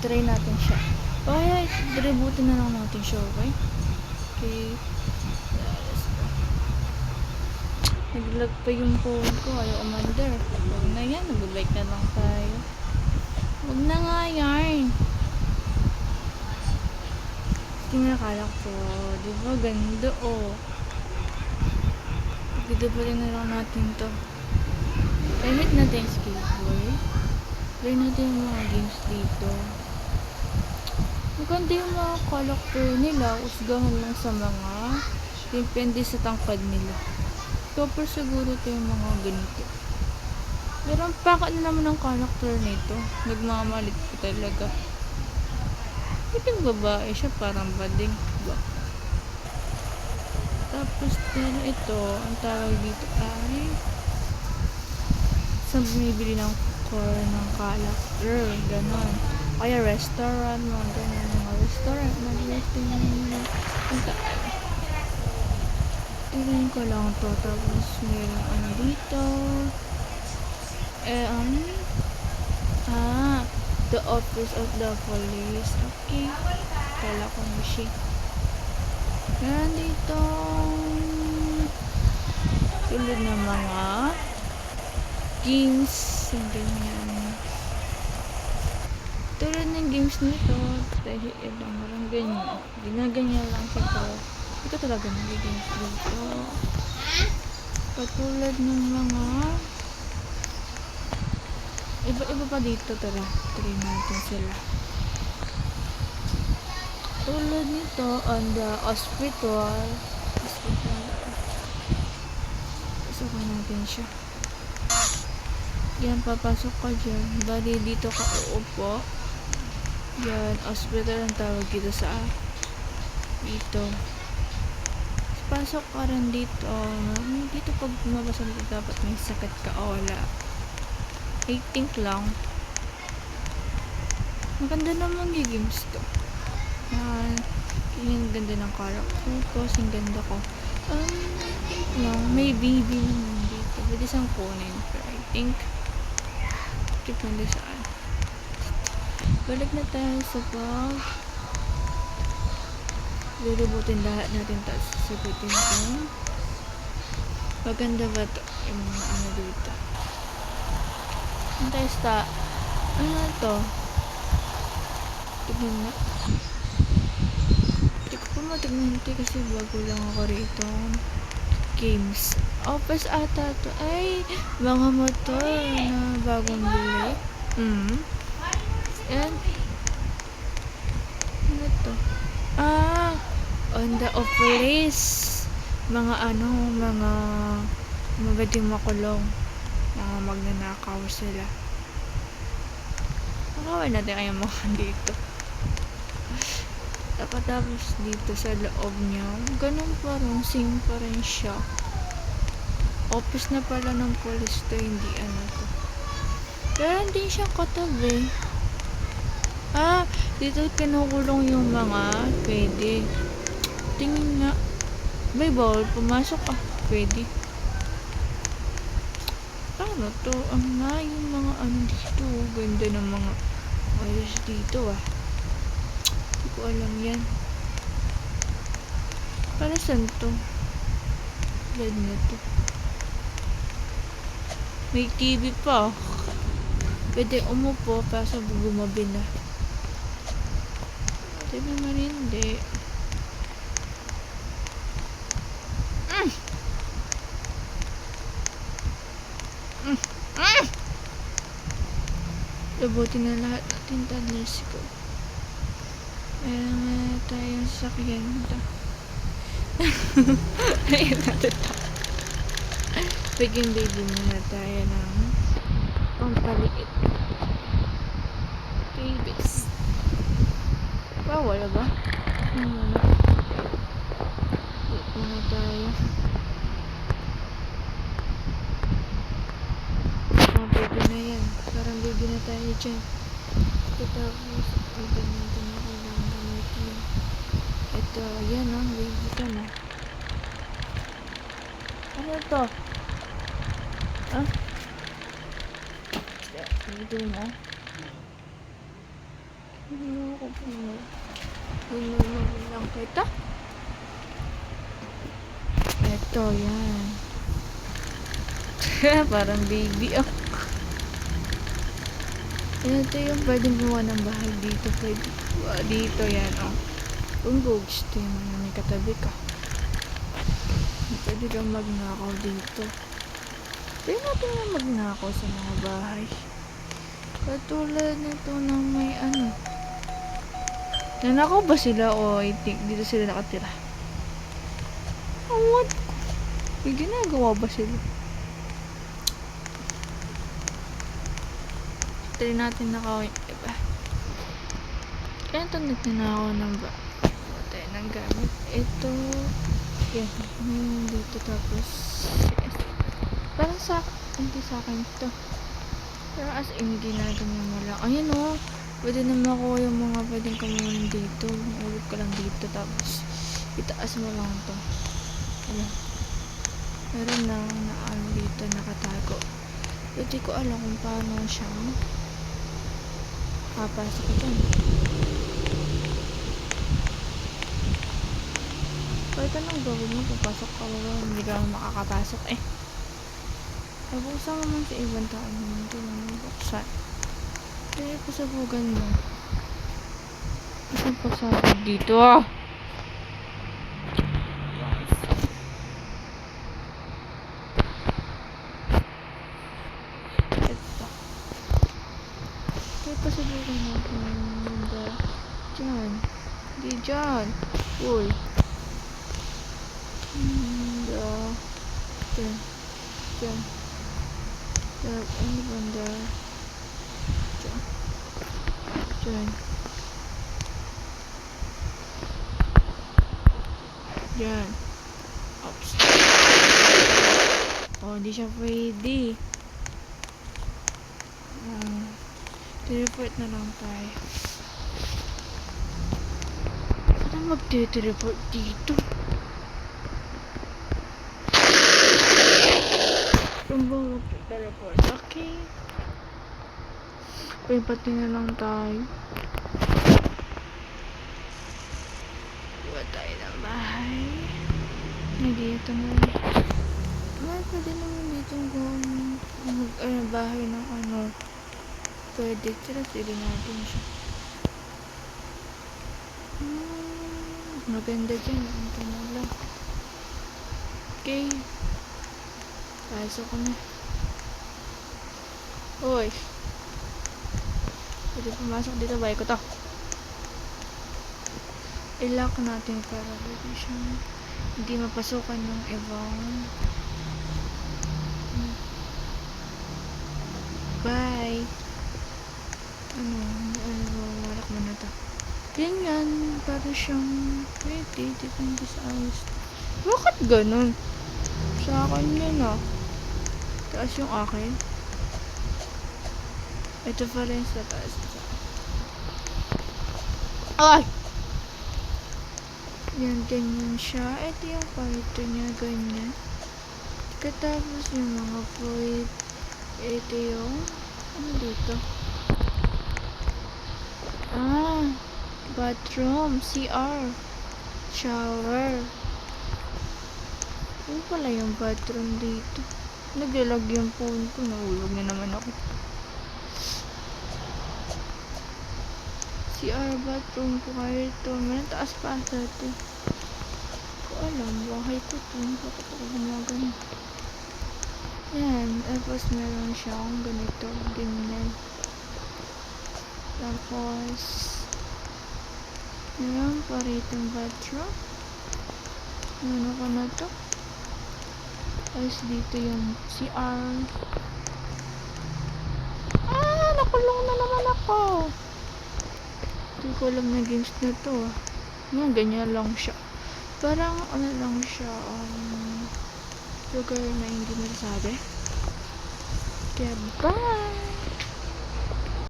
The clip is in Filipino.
try natin siya. Okay, rebootin na lang natin siya, okay? Okay. Nag-lag pa yung phone ko, ayaw umandar. Huwag na yan, nag-bike na lang tayo. Huwag na nga yan. Tinakala ko, di ba ganda oh. Pagdidibalin na lang natin to. I-hit natin yung skateboard. Try natin yung mga games dito. Maganda yung mga character nila. Usgahan lang sa mga depende sa tangkad nila. Super siguro ito yung mga ganito. Pero ang paka na naman ng character nito. Nagmamalit ko talaga. Itong babae siya parang bading. Diba? Tapos pero ito, ang tawag dito ay sa bumibili ng core ng character. Ganon. Kaya restaurant, mga ganon. Mga restaurant, mag-restaurant nila. Tingnan ko lang to. Tapos meron ano dito. The office of the police. Okay. Kala ko na siya. Meron dito tulad ng mga games. Yung ganyan. Tulad ng games nito. Dahil ilang marang ganyan. Ginaganyan lang siya ko. Ito talaga nag-games dito. Katulad ng mga iba pa dito. Tara, try natin sila. Tulad nito on the hospital. Pasukan natin siya. Yan, papasok ka dyan. Bali dito ka uupo. Yan, hospital ang tawag dito sa dito. Pasok ka rin dito. Dito pag mabasa dito dapat may sakit ka o wala. I think lang. Maganda naman yung games to. Yan. Yung ganda ng character ko. Yung ganda ko. I think lang. May baby naman dito. Pwede siyang kunin. Pero I think depende saan. Balik na tayo sa bag. Lulubutin lahat natin. Tapos sagutin ko. Maganda ba ito? Yung mga ano dito. Antay sa ano to? Tignan na. Hindi ko pa matignan ito kasi bago lang ako rito. Games. Office ata to. Ay, mga motor na bagong bili. And ano to? On the office. Mga ano, mga magaling makulong. Mga magnanakaw sila. Nakawin natin kaya mga dito. Tapos dito sa loob niya, ganun pa rin, same pa rin siya. Office na pala ng police to, hindi ano to. Pero hindi siya katabi. Dito kinukulong yung mga pwede. Tingin nga. May bawal, pumasok pwede. Ano to? Yung mga ano dito. Ganda ng mga ayos dito Hindi ko alam yan. Para saan to? Bed na to. May TV pa. Pwede umupo para sa gumabi na. Ito naman hindi. Labutin na lahat natin. Let's go. Meron na tayong sasakyan. Ayun natin ito. Bigyan baby muna tayo ng pampaliit. Babies. Wala ba? Wala. Wait muna tayo. Baby na yan. Parang baby na tayo dyan. Tapos, baby natin na kailangan gamitin. Ito, yan baby ka na. Ano to? Ito mo. Ano ko puno? Puno lang kita. Eto, yan. Parang baby, oh. Ito yung pwedeng gumawa ng bahay dito. Pwede. Dito, yan, oh. Kung gusto yung may katabi ka. Pwede kang magnakaw dito. Pwede natin na magnakaw sa mga bahay. Katulad nito na may ano. Nanakaw ba sila o I think dito sila nakatira? What? May ginagawa ba sila? Try natin nakawin iba. Kaya ito nagnanakaw ng ba? Tayo ng gamit. Ito. Yan. Dito tapos. Yes. Parang sa hindi sa akin ito. Pero as in ginaganyan mo lang. Ayan o. Pwede na makuha yung mga pwedeng kamuhin dito. Ulog ka lang dito tapos itaas mo lang ito. Ayan. Meron na ano dito nakatago. Hindi ko alam kung paano siya papasok ko dyan. Kahit anong gawin mo, papasok ka wala, hindi ka makakapasok eh. Nabuksan mo man sa ibang tao hindi mo nabuksan. Kaya pasabugan mo. Isang pasabog dito ah. Ito. Kaya pasabugan mo banda. Diyan. Di dyan. Uy. Diyan. Diyan. Ano banda? Diyan. Diyan. Diyan. Oops. Oh, hindi siya pwede. Report na lang tayo. Saan mag-report dito? Tumbang mag-report. Okay. Pipati na lang tayo. Buat tayo ng bahay. Dito na lang. Pwede naman dito bahay ng ano. Pwede. Sila natin siya. Maganda dyan. Ito na lang. Okay. Pasok ko na. Uy. Pwede pumasok dito. Bahay ko to. I-lock natin para pwede siya hindi mapasukan ng ibang bye. Walak mo na to. Ganyan. Para siyang pwede. Depende sa ayos. Bakit ganun? Sa akin yun ah. Taas yung akin. Ito pa rin sa taas. Ay! Yan, ganyan siya. Ito yung kwarto niya, ganyan. Katapos yung mga void. Ito yung ano dito? Bathroom, CR, shower. Ano pala yung bathroom dito? Naglalag yung phone ko. Nahulog na naman ako. CR, bathroom, kwarto. May taas pa sa ito. Ko alam, bahay ko ito. Bakit ako gumagano? Yan. Tapos meron siyang ganito. Ganyan. Tapos meron pa rito yung bathroom. Ano ko na to? Tapos dito yung CR. Nakulong na naman ako. Hindi ko alam na games na to. Ganyan lang siya. Parang ano lang siya. Lugar na hindi masasabi. Kaya bye!